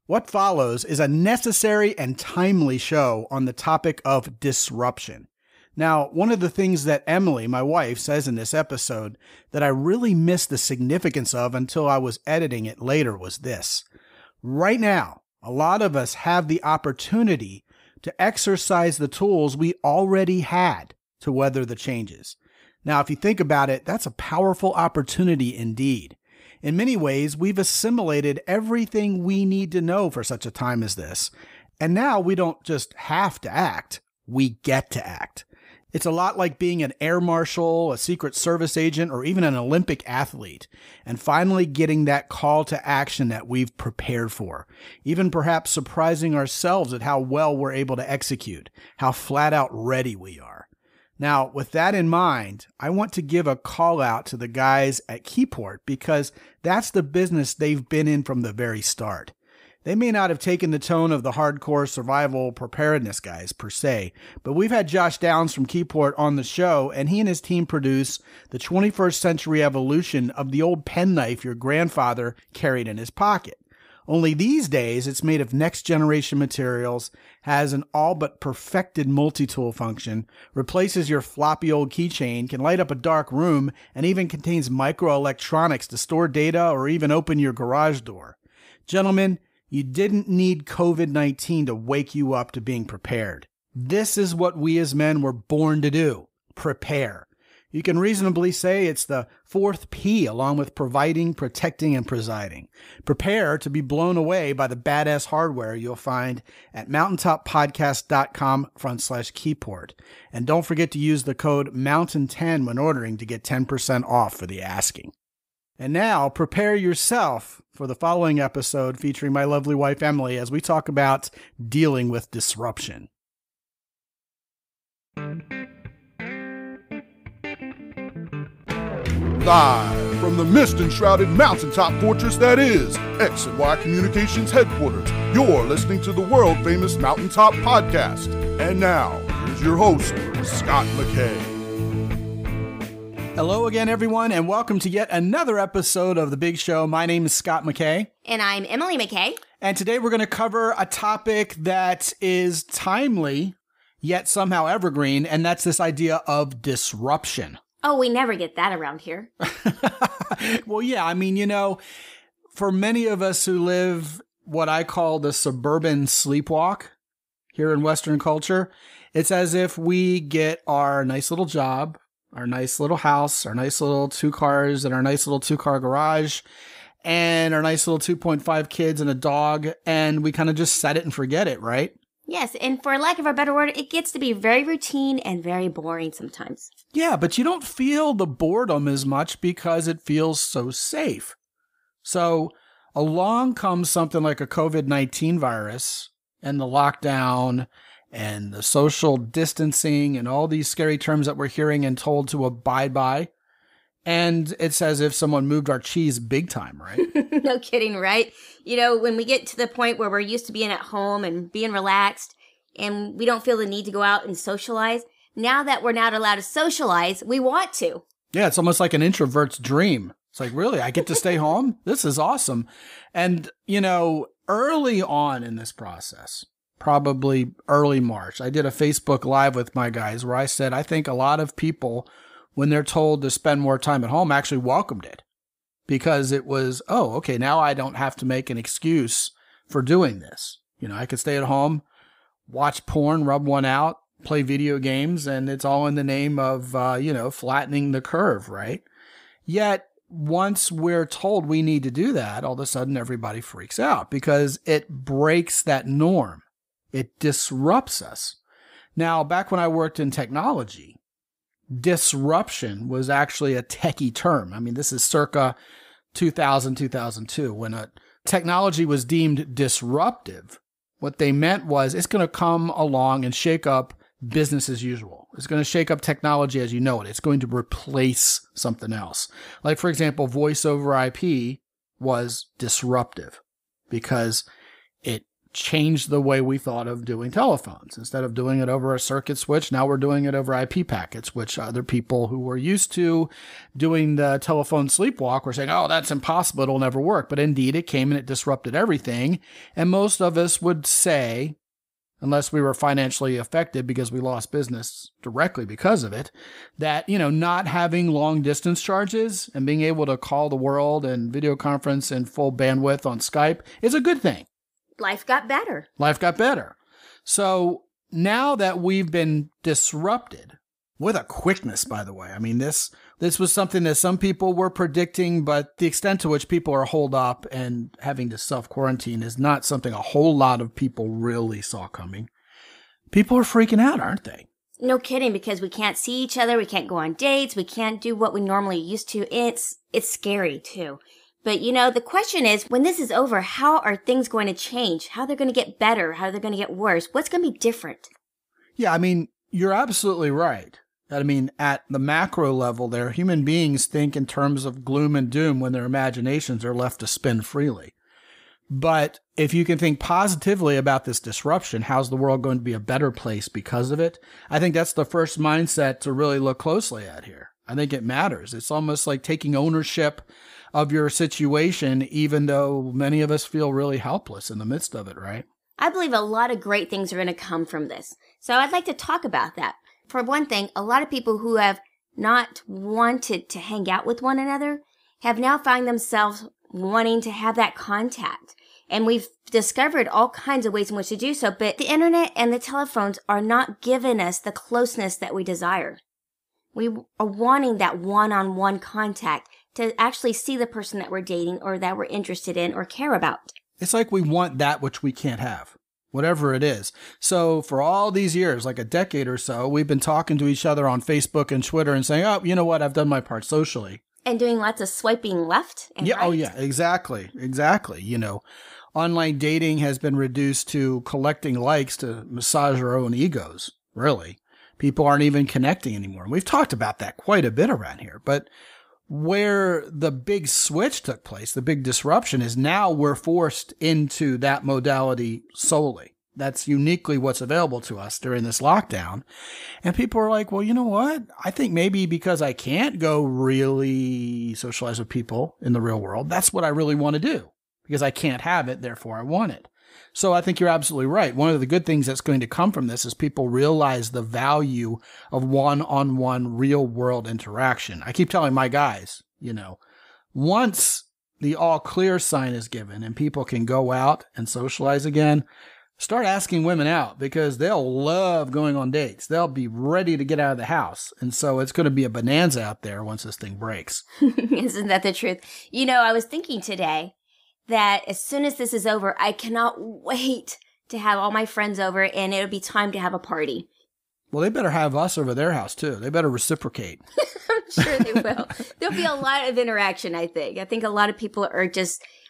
What follows is a necessary and timely show on the topic of disruption. Now, one of the things that Emily, my wife, says in this episode that I really missed the significance of until I was editing it later was this. Right now, a lot of us have the opportunity to exercise the tools we already had to weather the changes. Now, if you think about it, that's a powerful opportunity indeed. In many ways, we've assimilated everything we need to know for such a time as this. And now we don't just have to act, we get to act. It's a lot like being an air marshal, a Secret Service agent, or even an Olympic athlete, and finally getting that call to action that we've prepared for. Even perhaps surprising ourselves at how well we're able to execute, how flat out ready we are. Now, with that in mind, I want to give a call out to the guys at Keyport because that's the business they've been in from the very start. They may not have taken the tone of the hardcore survival preparedness guys per se, but we've had Josh Downs from Keyport on the show, and he and his team produce the 21st century evolution of the old penknife your grandfather carried in his pocket. Only these days, it's made of next-generation materials, has an all but perfected multi-tool function, replaces your floppy old keychain, can light up a dark room, and even contains microelectronics to store data or even open your garage door. Gentlemen, you didn't need COVID-19 to wake you up to being prepared. This is what we as men were born to do, prepare. You can reasonably say it's the fourth P along with providing, protecting, and presiding. Prepare to be blown away by the badass hardware you'll find at mountaintoppodcast.com/Keyport. And don't forget to use the code MOUNTAIN10 when ordering to get 10% off for the asking. And now, prepare yourself for the following episode featuring my lovely wife, Emily, as we talk about dealing with disruption. Live from the mist-enshrouded mountaintop fortress that is X and Y Communications headquarters, you're listening to the world-famous Mountaintop Podcast. And now, here's your host, Scott McKay. Hello again, everyone, and welcome to yet another episode of The Big Show. My name is Scott McKay. And I'm Emily McKay. And today we're going to cover a topic that is timely, yet somehow evergreen, and that's this idea of disruption. Oh, we never get that around here. Well, yeah, I mean, for many of us who live what I call the suburban sleepwalk here in Western culture, it's as if we get our nice little job, our nice little house, our nice little 2 cars, and our nice little 2-car garage, and our nice little 2.5 kids and a dog, and we kind of just set it and forget it, right? Yes, and for lack of a better word, it gets to be very routine and very boring sometimes. Yeah, but you don't feel the boredom as much because it feels so safe. So along comes something like a COVID-19 virus and the lockdown and the social distancing and all these scary terms that we're hearing and told to abide by. And it's as if someone moved our cheese big time, right? No kidding, right? When we get to the point where we're used to being at home and being relaxed and we don't feel the need to go out and socialize, now that we're not allowed to socialize, we want to. Yeah, it's almost like an introvert's dream. It's like, really, I get to stay home? This is awesome. And, early on in this process, probably early March, I did a Facebook Live with my guys where I said, I think a lot of people, when they're told to spend more time at home, actually welcomed it because it was, oh, okay, now I don't have to make an excuse for doing this. I could stay at home, watch porn, rub one out, play video games, and it's all in the name of, flattening the curve, right? Yet, once we're told we need to do that, all of a sudden everybody freaks out because it breaks that norm. It disrupts us. Now, back when I worked in technology, disruption was actually a techie term. I mean, this is circa 2000, 2002. When a technology was deemed disruptive, what they meant was it's going to come along and shake up business as usual. It's going to shake up technology as you know it. It's going to replace something else. Like, for example, voice over IP was disruptive because it changed the way we thought of doing telephones. Instead of doing it over a circuit switch, now we're doing it over IP packets, which other people who were used to doing the telephone sleepwalk were saying, oh, that's impossible, it'll never work. But indeed, it came and it disrupted everything. And most of us would say, unless we were financially affected because we lost business directly because of it, that, not having long distance charges and being able to call the world and video conference in full bandwidth on Skype is a good thing. Life got better. Life got better. So now that we've been disrupted with a quickness, by the way, I mean, this was something that some people were predicting, but the extent to which people are holed up and having to self-quarantine is not something a whole lot of people really saw coming. People are freaking out, aren't they? No kidding, because we can't see each other. We can't go on dates. We can't do what we normally used to. It's scary, too. But, the question is, when this is over, how are things going to change? How they're going to get better? How they're going to get worse? What's going to be different? Yeah, I mean, you're absolutely right. I mean, at the macro level there, human beings think in terms of gloom and doom when their imaginations are left to spin freely. But if you can think positively about this disruption, how's the world going to be a better place because of it? I think that's the first mindset to really look closely at here. I think it matters. It's almost like taking ownership of your situation, even though many of us feel really helpless in the midst of it, right? I believe a lot of great things are going to come from this. So I'd like to talk about that. For one thing, a lot of people who have not wanted to hang out with one another have now found themselves wanting to have that contact. And we've discovered all kinds of ways in which to do so, but the internet and the telephones are not giving us the closeness that we desire. We are wanting that one-on-one contact to actually see the person that we're dating or that we're interested in or care about. It's like we want that which we can't have, whatever it is. So for all these years, like a decade or so, we've been talking to each other on Facebook and Twitter and saying, oh, you know what? I've done my part socially. And doing lots of swiping left and right. Oh, yeah, exactly. Online dating has been reduced to collecting likes to massage our own egos, really. People aren't even connecting anymore. We've talked about that quite a bit around here. But where the big switch took place, the big disruption, is now we're forced into that modality solely. That's uniquely what's available to us during this lockdown. And people are like, well, you know what? I think maybe because I can't go really socialize with people in the real world, that's what I really want to do. Because I can't have it, therefore I want it. So I think you're absolutely right. One of the good things that's going to come from this is people realize the value of one-on-one real-world interaction. I keep telling my guys, once the all-clear sign is given and people can go out and socialize again, start asking women out because they'll love going on dates. They'll be ready to get out of the house. And so it's going to be a bonanza out there once this thing breaks. Isn't that the truth? I was thinking today that as soon as this is over, I cannot wait to have all my friends over and it'll be time to have a party. Well, they better have us over their house too. They better reciprocate. I'm sure they will. There'll be a lot of interaction, I think. I think a lot of people are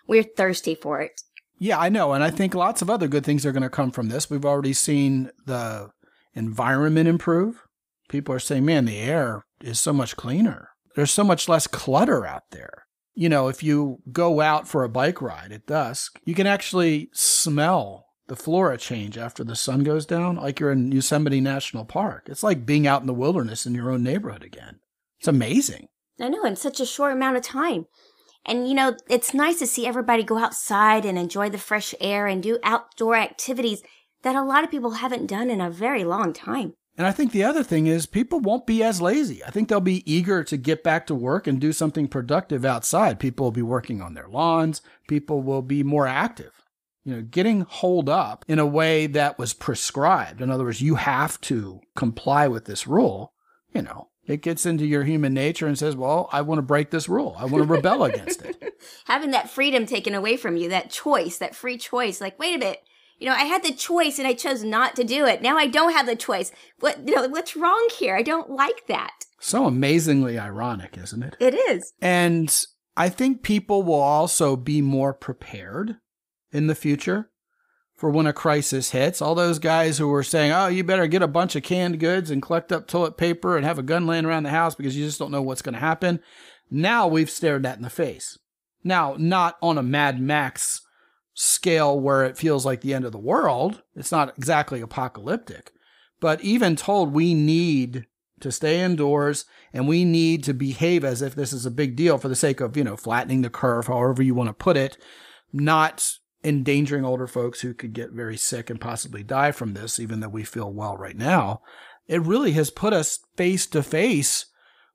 we're thirsty for it. Yeah, I know. And I think lots of other good things are going to come from this. We've already seen the environment improve. People are saying, man, the air is so much cleaner. There's so much less clutter out there. If you go out for a bike ride at dusk, you can actually smell the flora change after the sun goes down, like you're in Yosemite National Park. It's like being out in the wilderness in your own neighborhood again. It's amazing. I know, in such a short amount of time. And, it's nice to see everybody go outside and enjoy the fresh air and do outdoor activities that a lot of people haven't done in a very long time. And I think the other thing is people won't be as lazy. I think they'll be eager to get back to work and do something productive outside. People will be working on their lawns. People will be more active. Getting holed up in a way that was prescribed. In other words, you have to comply with this rule. It gets into your human nature and says, well, I want to break this rule. I want to rebel against it. Having that freedom taken away from you, that choice, that free choice, like, wait a minute. I had the choice and I chose not to do it. Now I don't have the choice. What's wrong here? I don't like that. So amazingly ironic, isn't it? It is. And I think people will also be more prepared in the future for when a crisis hits. All those guys who were saying, oh, you better get a bunch of canned goods and collect up toilet paper and have a gun laying around the house because you just don't know what's going to happen. Now we've stared that in the face. Now, not on a Mad Max scale where it feels like the end of the world. It's not exactly apocalyptic, but even told we need to stay indoors and we need to behave as if this is a big deal for the sake of, flattening the curve, however you want to put it, not endangering older folks who could get very sick and possibly die from this, even though we feel well right now. It really has put us face to face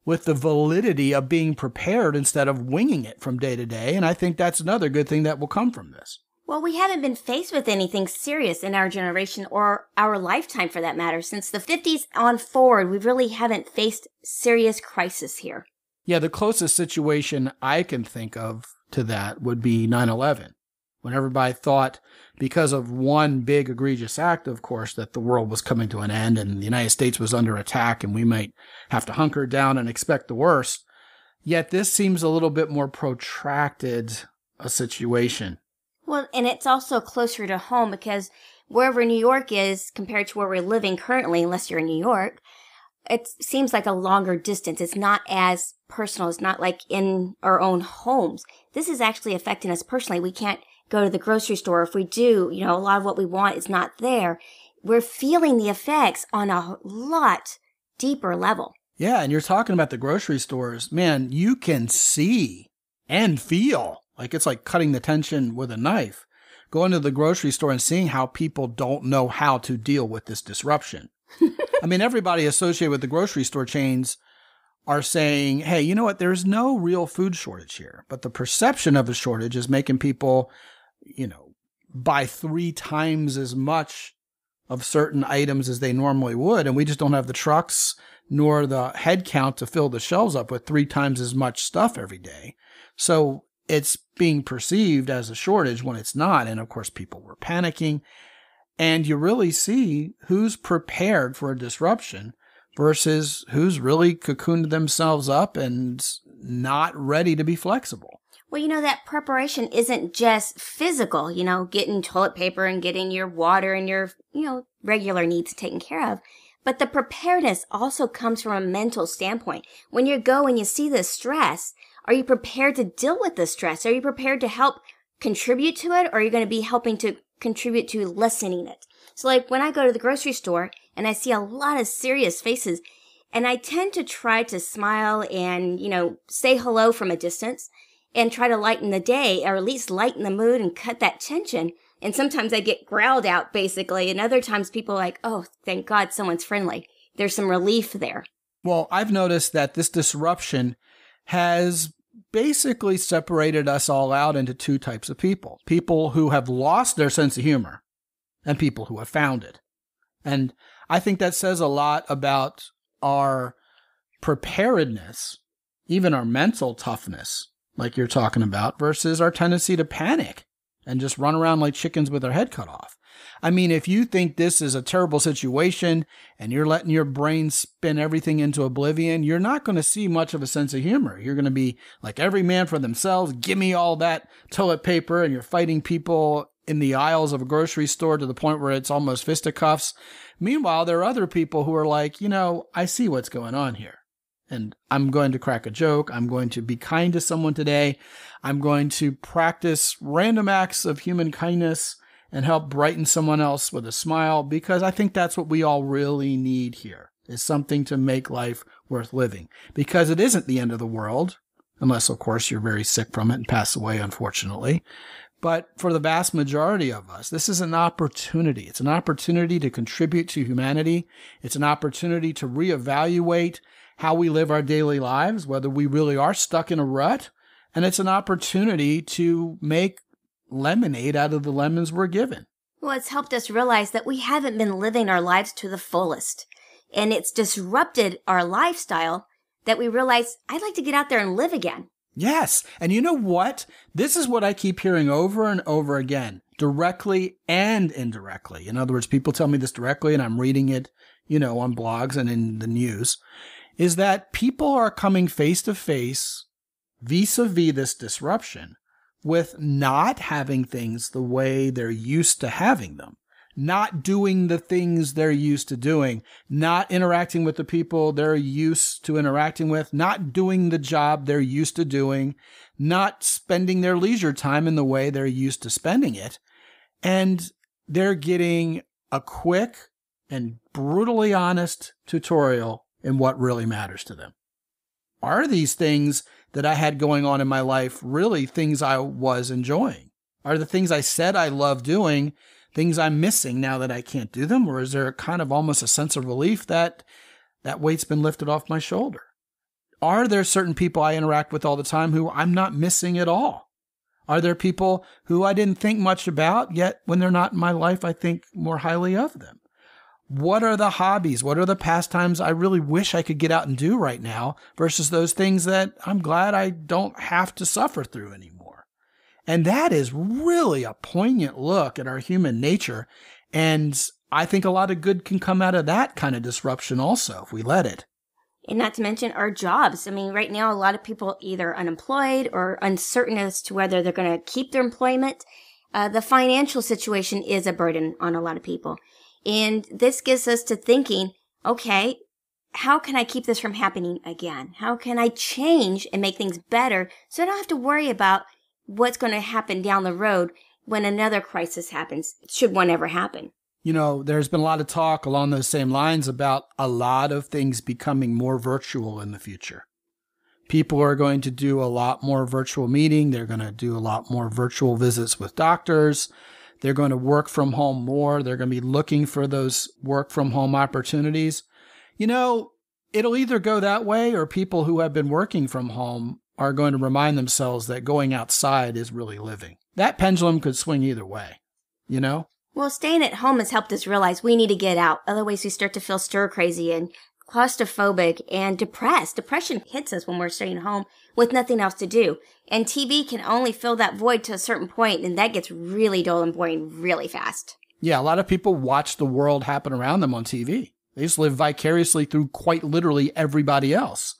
with the validity of being prepared instead of winging it from day to day. And I think that's another good thing that will come from this. Well, we haven't been faced with anything serious in our generation or our lifetime for that matter. Since the 50s on forward, we really haven't faced serious crisis here. Yeah, the closest situation I can think of to that would be 9/11, when everybody thought, because of one big egregious act, of course, that the world was coming to an end and the United States was under attack and we might have to hunker down and expect the worst. Yet this seems a little bit more protracted a situation. Well, and it's also closer to home because wherever New York is compared to where we're living currently, unless you're in New York, it seems like a longer distance. It's not as personal. It's not like in our own homes. This is actually affecting us personally. We can't go to the grocery store. If we do, a lot of what we want is not there. We're feeling the effects on a lot deeper level. Yeah, and you're talking about the grocery stores. Man, you can see and feel like it's like cutting the tension with a knife. Going to the grocery store and seeing how people don't know how to deal with this disruption. I mean, everybody associated with the grocery store chains are saying, hey, you know what? There's no real food shortage here. But the perception of a shortage is making people, buy 3 times as much of certain items as they normally would. And we just don't have the trucks nor the head count to fill the shelves up with 3 times as much stuff every day. So it's being perceived as a shortage when it's not. And of course, people were panicking. And you really see who's prepared for a disruption versus who's really cocooned themselves up and not ready to be flexible. Well, that preparation isn't just physical, getting toilet paper and getting your water and your, regular needs taken care of. But the preparedness also comes from a mental standpoint. When you go and you see the stress, are you prepared to deal with the stress? Are you prepared to help contribute to it? Or are you going to be helping to contribute to lessening it? So like when I go to the grocery store and I see a lot of serious faces, and I tend to try to smile and, say hello from a distance and try to lighten the day, or at least lighten the mood and cut that tension. And sometimes I get growled out, basically. And other times people are like, oh, thank God someone's friendly. There's some relief there. Well, I've noticed that this disruption has basically separated us all out into 2 types of people. People who have lost their sense of humor and people who have found it. And I think that says a lot about our preparedness, even our mental toughness, like you're talking about, versus our tendency to panic and just run around like chickens with our head cut off. I mean, if you think this is a terrible situation and you're letting your brain spin everything into oblivion, you're not going to see much of a sense of humor. You're going to be like every man for themselves. Give me all that toilet paper, and you're fighting people in the aisles of a grocery store to the point where it's almost fisticuffs. Meanwhile, there are other people who are like, I see what's going on here. And I'm going to crack a joke. I'm going to be kind to someone today. I'm going to practice random acts of human kindness and help brighten someone else with a smile, because I think that's what we all really need here, is something to make life worth living. Because it isn't the end of the world, unless, of course, you're very sick from it and pass away, unfortunately. But for the vast majority of us, this is an opportunity. It's an opportunity to contribute to humanity. It's an opportunity to reevaluate how we live our daily lives, whether we really are stuck in a rut. And it's an opportunity to make lemonade out of the lemons we're given. Well, it's helped us realize that we haven't been living our lives to the fullest. And it's disrupted our lifestyle that we realize I'd like to get out there and live again. Yes. And you know what? This is what I keep hearing over and over again, directly and indirectly. In other words, people tell me this directly and I'm reading it, on blogs and in the news, is that people are coming face to face vis-a-vis this disruption with not having things the way they're used to having them, not doing the things they're used to doing, not interacting with the people they're used to interacting with, not doing the job they're used to doing, not spending their leisure time in the way they're used to spending it. And they're getting a quick and brutally honest tutorial in what really matters to them. Are these things that I had going on in my life really things I was enjoying? Are the things I said I love doing things I'm missing now that I can't do them? Or is there kind of almost a sense of relief that that weight's been lifted off my shoulder? Are there certain people I interact with all the time who I'm not missing at all? Are there people who I didn't think much about, yet when they're not in my life, I think more highly of them? What are the hobbies? What are the pastimes I really wish I could get out and do right now versus those things that I'm glad I don't have to suffer through anymore? And that is really a poignant look at our human nature. And I think a lot of good can come out of that kind of disruption also, if we let it. And not to mention our jobs. I mean, right now, a lot of people either unemployed or uncertain as to whether they're going to keep their employment. The financial situation is a burden on a lot of people. And this gets us to thinking, okay, how can I keep this from happening again? How can I change and make things better so I don't have to worry about what's going to happen down the road when another crisis happens, should one ever happen? You know, there's been a lot of talk along those same lines about a lot of things becoming more virtual in the future. People are going to do a lot more virtual meeting. They're going to do a lot more virtual visits with doctors. They're going to work from home more. They're going to be looking for those work from home opportunities. You know, it'll either go that way or people who have been working from home are going to remind themselves that going outside is really living. That pendulum could swing either way, you know? Well, staying at home has helped us realize we need to get out. Otherwise, we start to feel stir-crazy and claustrophobic and depressed. Depression hits us when we're staying home with nothing else to do. And TV can only fill that void to a certain point, and that gets really dull and boring really fast. Yeah, a lot of people watch the world happen around them on TV. They just live vicariously through quite literally everybody else.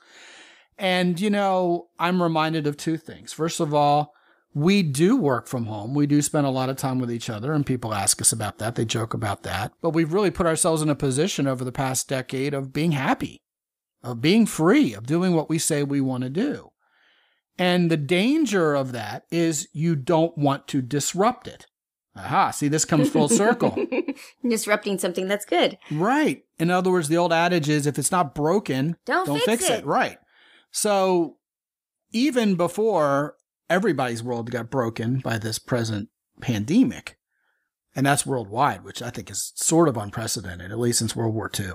And, you know, I'm reminded of two things. First of all, we do work from home. We do spend a lot of time with each other, and people ask us about that. They joke about that. But we've really put ourselves in a position over the past decade of being happy, of being free, of doing what we say we want to do. And the danger of that is you don't want to disrupt it. Aha, see, this comes full circle. Disrupting something that's good. Right. In other words, the old adage is if it's not broken, don't fix it. Right. So even before everybody's world got broken by this present pandemic, and that's worldwide, which I think is sort of unprecedented, at least since World War II.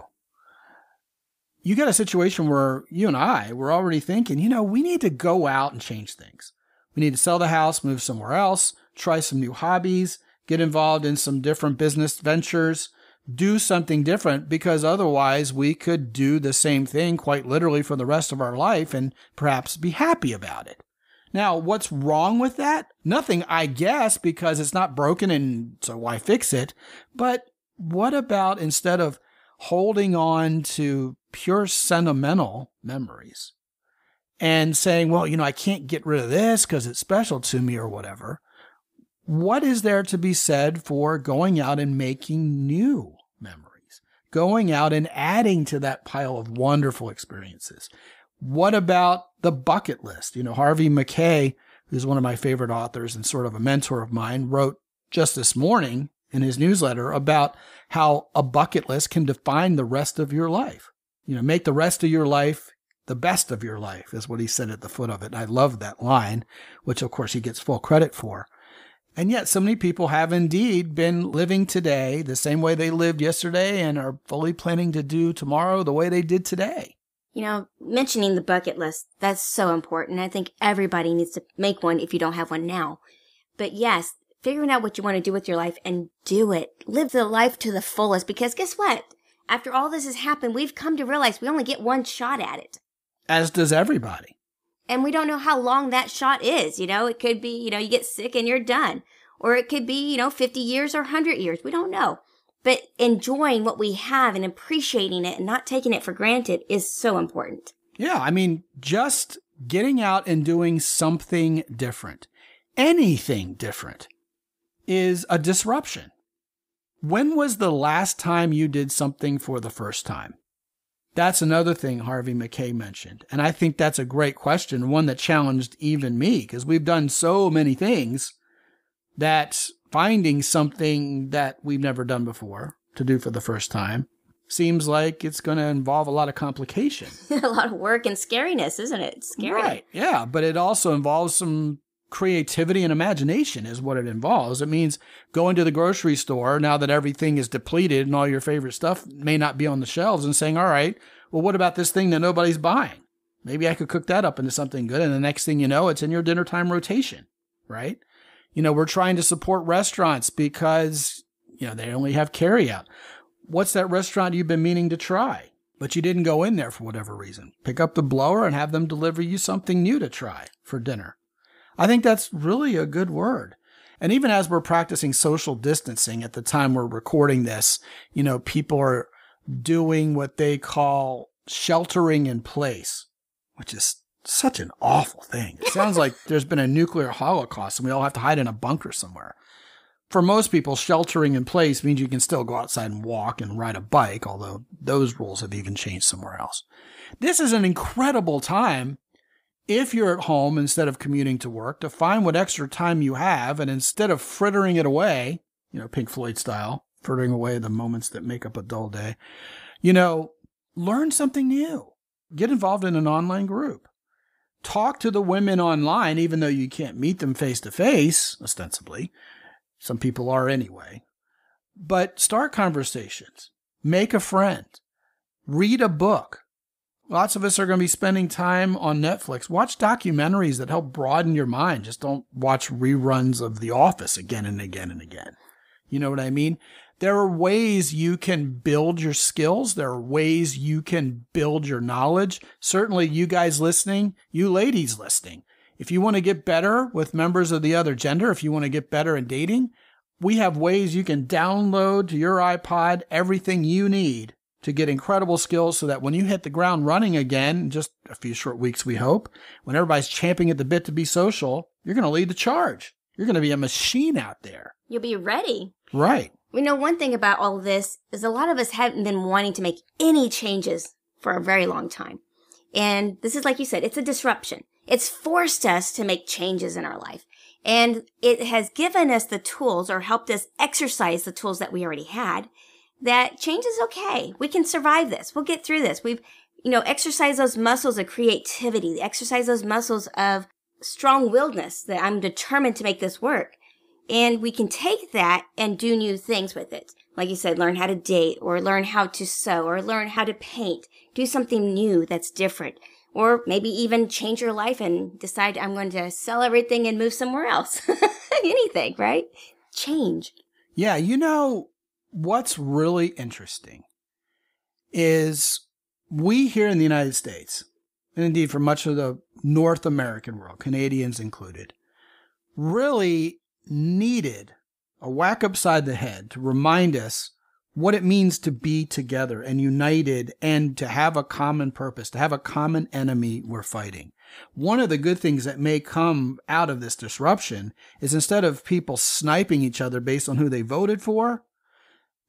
You got a situation where you and I were already thinking, you know, we need to go out and change things. We need to sell the house, move somewhere else, try some new hobbies, get involved in some different business ventures, do something different, because otherwise we could do the same thing quite literally for the rest of our life and perhaps be happy about it. Now, what's wrong with that? Nothing, I guess, because it's not broken and so why fix it? But what about instead of holding on to pure sentimental memories and saying, well, you know, I can't get rid of this because it's special to me or whatever. What is there to be said for going out and making new memories, going out and adding to that pile of wonderful experiences? What about the bucket list? You know, Harvey Mackay, who's one of my favorite authors and sort of a mentor of mine, wrote just this morning in his newsletter about how a bucket list can define the rest of your life. You know, make the rest of your life the best of your life is what he said at the foot of it. And I love that line, which of course he gets full credit for. And yet so many people have indeed been living today the same way they lived yesterday and are fully planning to do tomorrow the way they did today. You know, mentioning the bucket list, that's so important. I think everybody needs to make one if you don't have one now. But yes, figuring out what you want to do with your life and do it. Live the life to the fullest, because guess what? After all this has happened, we've come to realize we only get one shot at it. As does everybody. And we don't know how long that shot is. You know, it could be, you know, you get sick and you're done. Or it could be, 50 years or 100 years. We don't know. But enjoying what we have and appreciating it and not taking it for granted is so important. Yeah, I mean, just getting out and doing something different, anything different, is a disruption. When was the last time you did something for the first time? That's another thing Harvey McKay mentioned. And I think that's a great question, one that challenged even me, because we've done so many things that finding something that we've never done before to do for the first time seems like it's going to involve a lot of complication. A lot of work and scariness, isn't it? It's scary. Right. Yeah. But it also involves some creativity and imagination is what it involves. It means going to the grocery store now that everything is depleted and all your favorite stuff may not be on the shelves and saying, all right, well, what about this thing that nobody's buying? Maybe I could cook that up into something good. And the next thing you know, it's in your dinner time rotation, right? We're trying to support restaurants because, they only have carryout. What's that restaurant you've been meaning to try, but you didn't go in there for whatever reason? Pick up the blower and have them deliver you something new to try for dinner. I think that's really a good word. And even as we're practicing social distancing at the time we're recording this, people are doing what they call sheltering in place, which is such an awful thing. It sounds like there's been a nuclear holocaust and we all have to hide in a bunker somewhere. For most people, sheltering in place means you can still go outside and walk and ride a bike, although those rules have even changed somewhere else. This is an incredible time, if you're at home instead of commuting to work, to find what extra time you have, and instead of frittering it away, Pink Floyd style, frittering away the moments that make up a dull day, learn something new. Get involved in an online group. Talk to the women online, even though you can't meet them face to face, ostensibly. Some people are anyway. But start conversations. Make a friend. Read a book. Lots of us are going to be spending time on Netflix. Watch documentaries that help broaden your mind. Just don't watch reruns of The Office again and again and again. You know what I mean? There are ways you can build your skills. There are ways you can build your knowledge. Certainly you guys listening, you ladies listening. If you want to get better with members of the other gender, if you want to get better in dating, we have ways you can download to your iPod everything you need to get incredible skills so that when you hit the ground running again, in just a few short weeks, we hope, when everybody's champing at the bit to be social, you're going to lead the charge. You're going to be a machine out there. You'll be ready. Right. We know one thing about all of this is a lot of us haven't been wanting to make any changes for a very long time. And this is, like you said, it's a disruption. It's forced us to make changes in our life. And it has given us the tools or helped us exercise the tools that we already had, that change is okay. We can survive this. We'll get through this. We've, exercised those muscles of creativity, exercise those muscles of strong-willedness that I'm determined to make this work. And we can take that and do new things with it. Like you said, learn how to date or learn how to sew or learn how to paint. Do something new that's different. Or maybe even change your life and decide I'm going to sell everything and move somewhere else. Anything, right? Change. Yeah, what's really interesting is we here in the United States, and indeed for much of the North American world, Canadians included, really needed a whack upside the head to remind us what it means to be together and united and to have a common purpose, to have a common enemy we're fighting. One of the good things that may come out of this disruption is instead of people sniping each other based on who they voted for,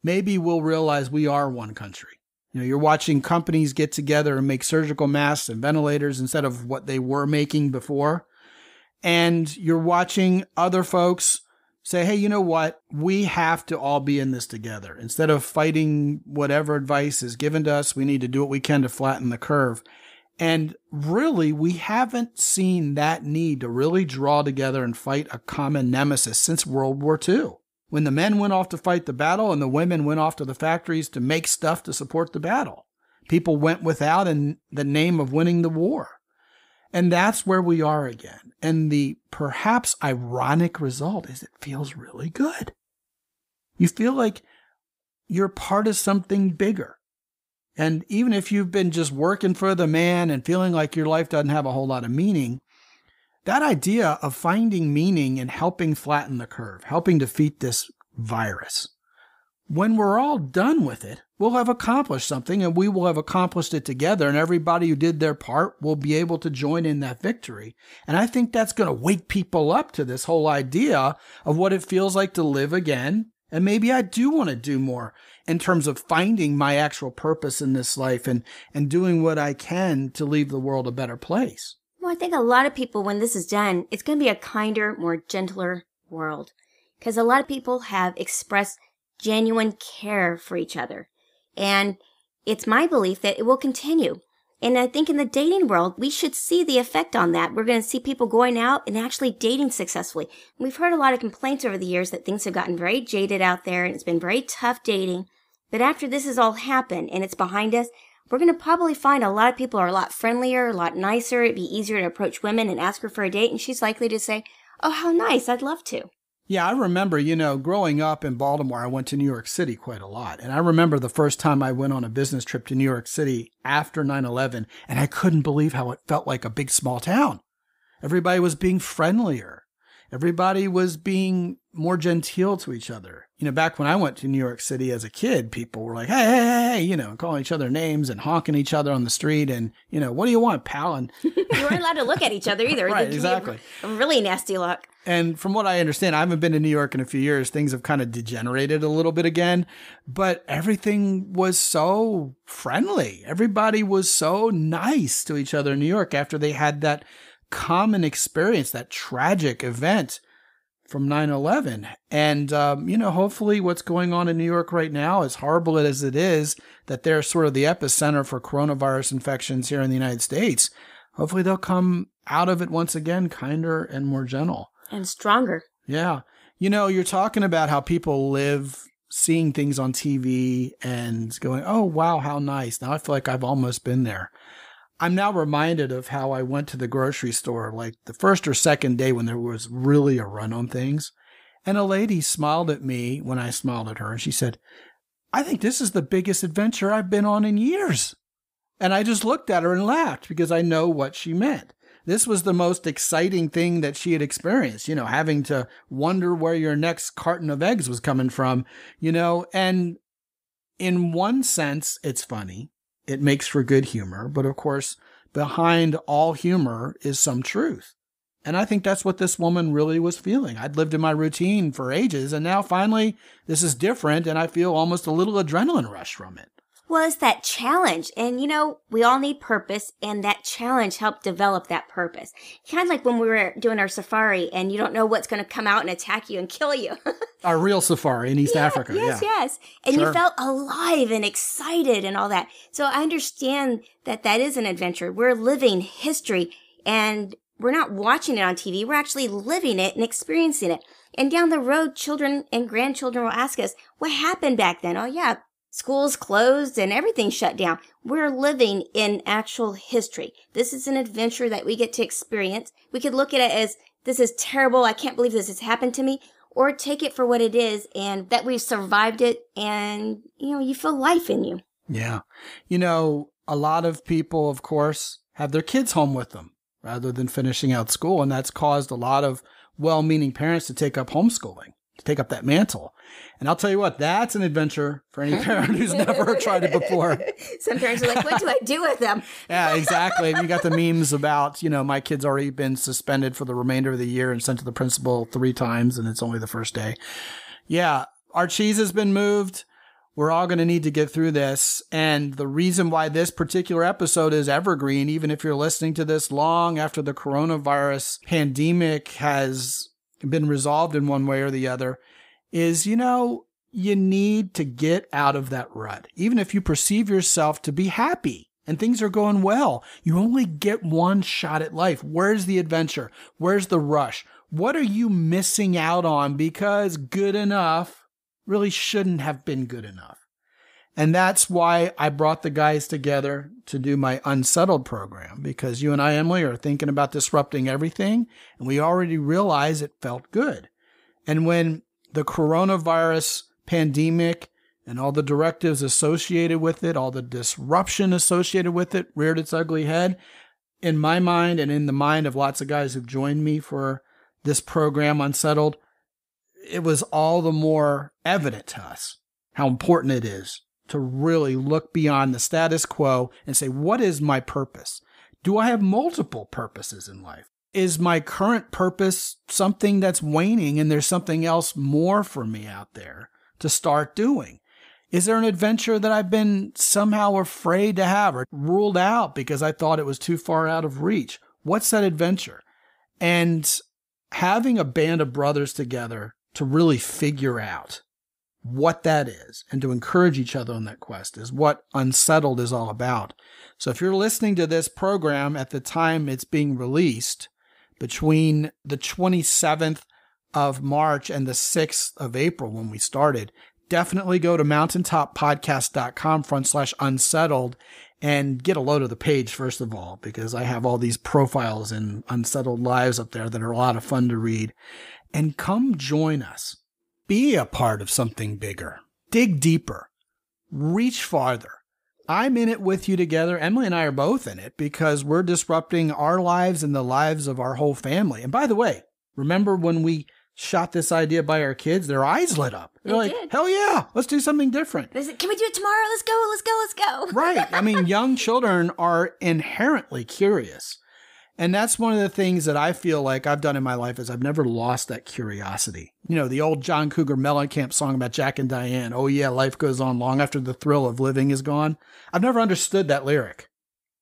maybe we'll realize we are one country. You're watching companies get together and make surgical masks and ventilators instead of what they were making before. And you're watching other folks say, hey, you know what? We have to all be in this together. Instead of fighting whatever advice is given to us, we need to do what we can to flatten the curve. And really, we haven't seen that need to really draw together and fight a common nemesis since World War II. When the men went off to fight the battle and the women went off to the factories to make stuff to support the battle. People went without in the name of winning the war. And that's where we are again. And the perhaps ironic result is it feels really good. You feel like you're part of something bigger. And even if you've been just working for the man and feeling like your life doesn't have a whole lot of meaning, that idea of finding meaning and helping flatten the curve, helping defeat this virus, when we're all done with it, we'll have accomplished something and we will have accomplished it together, and everybody who did their part will be able to join in that victory. And I think that's going to wake people up to this whole idea of what it feels like to live again And maybe I do want to do more in terms of finding my actual purpose in this life and doing what I can to leave the world a better place. Well, I think a lot of people, when this is done, it's going to be a kinder, more gentler world. Because a lot of people have expressed genuine care for each other. And it's my belief that it will continue. And I think in the dating world, we should see the effect on that. We're going to see people going out and actually dating successfully. We've heard a lot of complaints over the years that things have gotten very jaded out there and it's been very tough dating. But after this has all happened and it's behind us, we're going to probably find a lot of people are a lot friendlier, a lot nicer. It'd be easier to approach women and ask her for a date. And she's likely to say, oh, how nice. I'd love to. Yeah, I remember, growing up in Baltimore, I went to New York City quite a lot. And I remember the first time I went on a business trip to New York City after 9/11, and I couldn't believe how it felt like a big small town. Everybody was being friendlier. Everybody was being more genteel to each other. Back when I went to New York City as a kid, people were like, hey, calling each other names and honking each other on the street. And, what do you want, pal? And you weren't allowed to look at each other either. Right, exactly. A really nasty look. And from what I understand, I haven't been to New York in a few years. Things have kind of degenerated a little bit again, but everything was so friendly. Everybody was so nice to each other in New York after they had that common experience, that tragic event from 9/11. And, hopefully what's going on in New York right now, as horrible as it is, that they're sort of the epicenter for coronavirus infections here in the United States. Hopefully they'll come out of it once again, kinder and more gentle. And stronger. Yeah. You're talking about how people live seeing things on TV and going, oh, wow, how nice. Now I feel like I've almost been there. I'm now reminded of how I went to the grocery store like the first or second day when there was really a run on things. And a lady smiled at me when I smiled at her. And she said, I think this is the biggest adventure I've been on in years. And I just looked at her and laughed because I know what she meant. This was the most exciting thing that she had experienced, having to wonder where your next carton of eggs was coming from, and in one sense, it's funny. It makes for good humor. But of course, behind all humor is some truth. And I think that's what this woman really was feeling. I'd lived in my routine for ages, and now finally this is different, and I feel almost a little adrenaline rush from it. Well, it's that challenge. And, we all need purpose, and that challenge helped develop that purpose. Kind of like when we were doing our safari, and you don't know what's going to come out and attack you and kill you. Our real safari in East Africa. Yes. And Sure. You felt alive and excited and all that. So I understand that is an adventure. We're living history, and we're not watching it on TV. We're actually living it and experiencing it. And down the road, children and grandchildren will ask us, what happened back then? Oh, yeah. Schools closed and everything shut down. We're living in actual history. This is an adventure that we get to experience. We could look at it as, this is terrible. I can't believe this has happened to me. Or take it for what it is and that we've survived it and, you feel life in you. Yeah. A lot of people, of course, have their kids home with them rather than finishing out school. And that's caused a lot of well-meaning parents to take up homeschooling, to take up that mantle. And I'll tell you what, that's an adventure for any parent who's never tried it before. Some parents are like, what do I do with them? Yeah, exactly. And you got the memes about, my kid's already been suspended for the remainder of the year and sent to the principal 3 times, and it's only the first day. Yeah, our cheese has been moved. We're all going to need to get through this. And the reason why this particular episode is evergreen, even if you're listening to this long after the coronavirus pandemic has been resolved in one way or the other, is, you need to get out of that rut. Even if you perceive yourself to be happy and things are going well, you only get one shot at life. Where's the adventure? Where's the rush? What are you missing out on because good enough really shouldn't have been good enough? And that's why I brought the guys together to do my Unsettled program, because you and I, Emily, are thinking about disrupting everything, and we already realized it felt good. And when the coronavirus pandemic and all the directives associated with it, all the disruption associated with it reared its ugly head, in my mind and in the mind of lots of guys who've joined me for this program, Unsettled, it was all the more evident to us how important it is to really look beyond the status quo and say, what is my purpose? Do I have multiple purposes in life? Is my current purpose something that's waning and there's something else more for me out there? to start doing? Is there an adventure that I've been somehow afraid to have or ruled out because I thought it was too far out of reach? What's that adventure? And having a band of brothers together to really figure out what that is and to encourage each other on that quest is what Unsettled is all about. So if you're listening to this program at the time it's being released, between the 27th of March and the 6th of April when we started, definitely go to mountaintoppodcast.com/unsettled and get a load of the page, first of all, because I have all these profiles and Unsettled Lives up there that are a lot of fun to read. And come join us. Be a part of something bigger. Dig deeper. Reach farther. I'm in it with you together. Emily and I are both in it because we're disrupting our lives and the lives of our whole family. And by the way, remember when we shot this idea by our kids, their eyes lit up. They're like, did. Hell yeah, let's do something different. They said, can we do it tomorrow? Let's go, let's go, let's go. Right. I mean, young children are inherently curious. And that's one of the things that I feel like I've done in my life is I've never lost that curiosity. You know, the old John Cougar Mellencamp song about Jack and Diane. Oh yeah, life goes on long after the thrill of living is gone. I've never understood that lyric.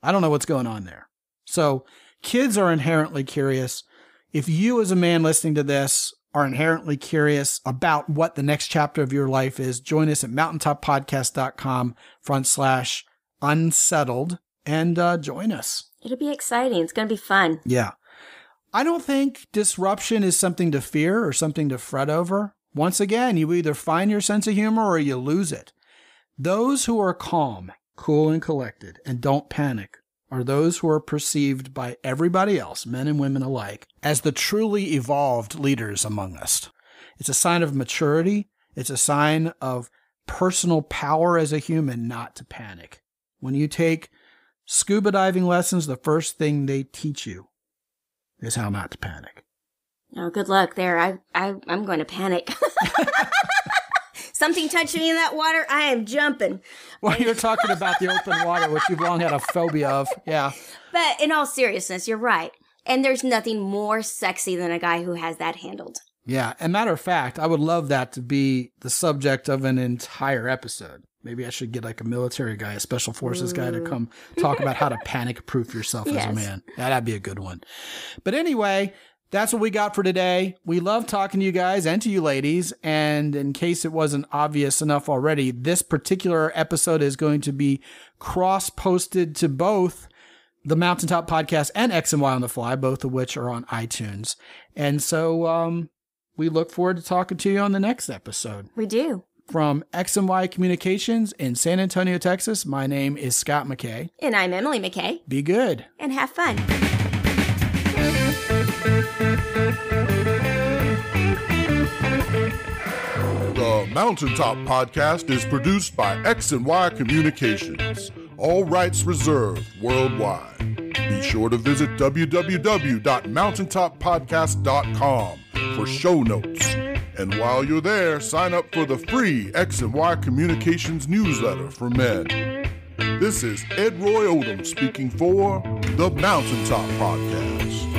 I don't know what's going on there. So kids are inherently curious. If you as a man listening to this are inherently curious about what the next chapter of your life is, join us at mountaintoppodcast.com/unsettled and join us. It'll be exciting. It's going to be fun. Yeah. I don't think disruption is something to fear or something to fret over. Once again, you either find your sense of humor or you lose it. Those who are calm, cool, and collected and don't panic are those who are perceived by everybody else, men and women alike, as the truly evolved leaders among us. It's a sign of maturity. It's a sign of personal power as a human not to panic. When you take scuba diving lessons, the first thing they teach you is how not to panic. Oh, good luck there. I'm going to panic. Something touched me in that water, I am jumping. Well, you're talking about the open water, which you've long had a phobia of. Yeah. But in all seriousness, you're right. And there's nothing more sexy than a guy who has that handled. Yeah. And matter of fact, I would love that to be the subject of an entire episode. Maybe I should get like a military guy, a special forces guy to come talk about how to panic proof yourself as a man. Yeah, that'd be a good one. But anyway, that's what we got for today. We love talking to you guys and to you ladies. And in case it wasn't obvious enough already, this particular episode is going to be cross-posted to both the Mountaintop Podcast and X and Y on the Fly, both of which are on iTunes. And so we look forward to talking to you on the next episode. We do. From X and Y Communications in San Antonio, Texas, my name is Scott McKay. And I'm Emily McKay. Be good. And have fun. The Mountaintop Podcast is produced by X and Y Communications. All rights reserved worldwide. Be sure to visit www.mountaintoppodcast.com for show notes. And while you're there, sign up for the free X and Y Communications newsletter for men. This is Ed Roy Odom speaking for the Mountaintop Podcast.